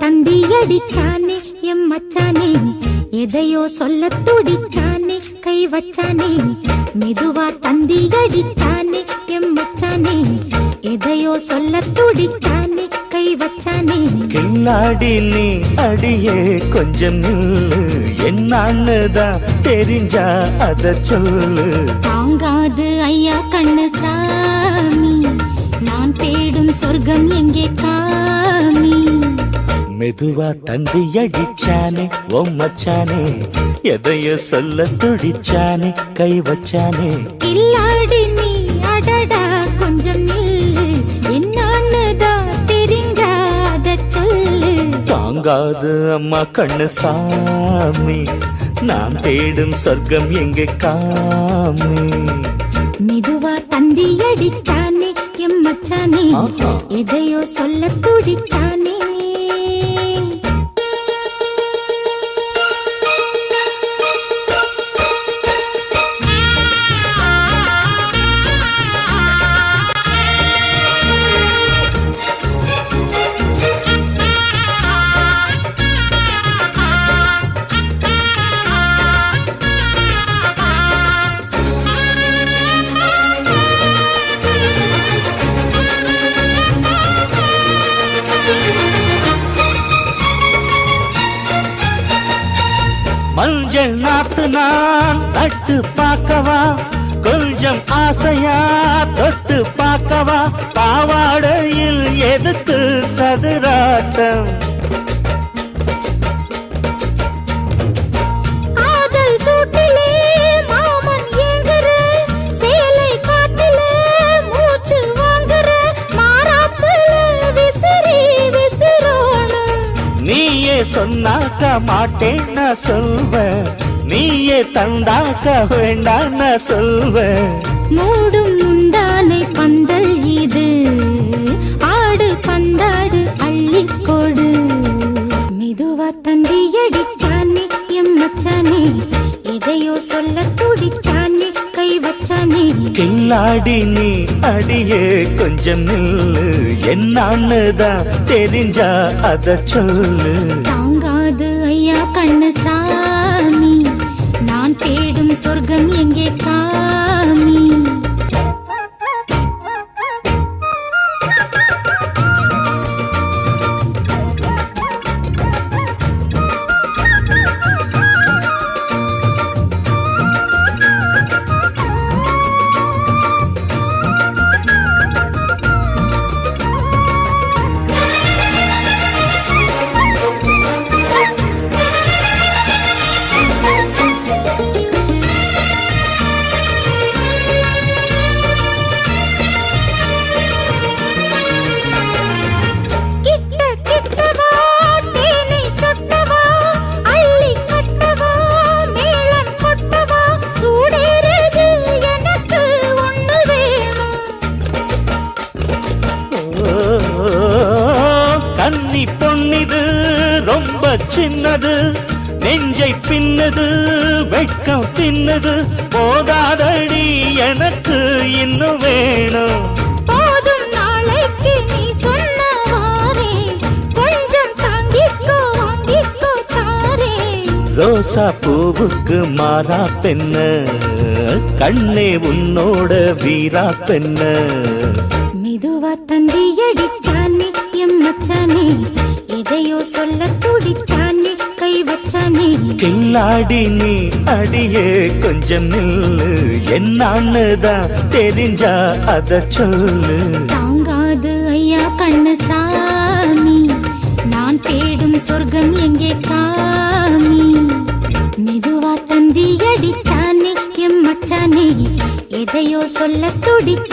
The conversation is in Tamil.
தந்தி அடிச்சானே எம் மச்சானே, எதையோ சொல்ல துடிச்சானே கை வச்சானே. மெதுவா தந்தி அடிச்சானே எம் மச்சானே, எதையோ சொல்ல துடிச்சானே கை வச்சானே. கில்லாடி நீ அடியே கொஞ்சம் நில்லு, என்னான்னுதான் தெரிஞ்சா அத சொல்லு. தாங்காது ஐயா கண்ணு சாமி, நான் தேடும் சொர்க்கம் எங்கே காமி. மெதுவா தந்தி அடிச்சானே ஓ மச்சானே, எதையோ சொல்ல துடிச்சானே கை வச்சானே. கில்லாடி நீ அடடா கொஞ்சம் நில்லு, என்னான்னுதான் தெரிஞ்சா அத சொல்லு. தாங்காது அம்மா கண்ணு சாமி, நான் தேடும் சொர்க்கம் எங்கே காமி. மெதுவா தந்தி அடிச்சானே எம் மச்சானே, எதையோ சொல்ல துடிச்சானே. மஞ்சள் நாத்து நான் நட்டு பார்க்கவா, கொஞ்சம் ஆசையா தொட்டு பார்க்கவா. பாவாடையில் எதுக்கு சதுராட்டம், காதல் சூட்டிலே மாமன் ஏங்குற, சேலை காட்டிலே மூச்சு வாங்குற, மாறாப்புல விசிறி விசிறோணும். நீயே சொன்னாக்க மாட்டேன் நான் சொல்வேன், நீயே தந்தாக்க வேண்டாம் நான் சொல்வேன். மூடும் முந்தானை பந்தல் இது, ஆடு பந்தாடு அள்ளிக்கொடு. மெதுவா தந்தி அடிச்சானே எம் மச்சானே, எதையோ சொல்ல துடிச்சானே கை வச்சானே. கில்லாடி நீ அடியே கொஞ்சம் நில்லு, என்னான்னுதான் தெரிஞ்சா அத சொல்லு. தாங்காது ஐயா கண்ணு சாமி, நான் தேடும் சொர்க்கம் எங்கே காமி. கன்னி பொன்னிது ரொம்ப சின்னது, நெஞ்சை பின்னது வெட்கம் தின்னது. போதாதடி எனக்கு இன்னும் வேணும். போதும் நாளைக்கு நீ சொன்னவாரே, கொஞ்சம் தாங்கிக்கோ வாங்கிக்கோ தாரே. ரோசா பூவுக்கு மாறா பெண்ண, கண்ணே உன்னோட வீரா பெண்ண. மெதுவா தந்தி அடிச்சானே எம் மச்சானே, எதையோ சொல்ல துடிச்சானே கை வச்சானே. கில்லாடி நீ அடியே கொஞ்சம் நில்லு, என்னான்னுதான் தெரிஞ்சா அத சொல்லு. தாங்காது ஐயா கண்ணு சாமி, நான் தேடும் சொர்க்கம் எங்கே காமி. மெதுவா தந்தி அடிச்சானே எம் மச்சானே, எதையோ சொல்ல துடிச்சானே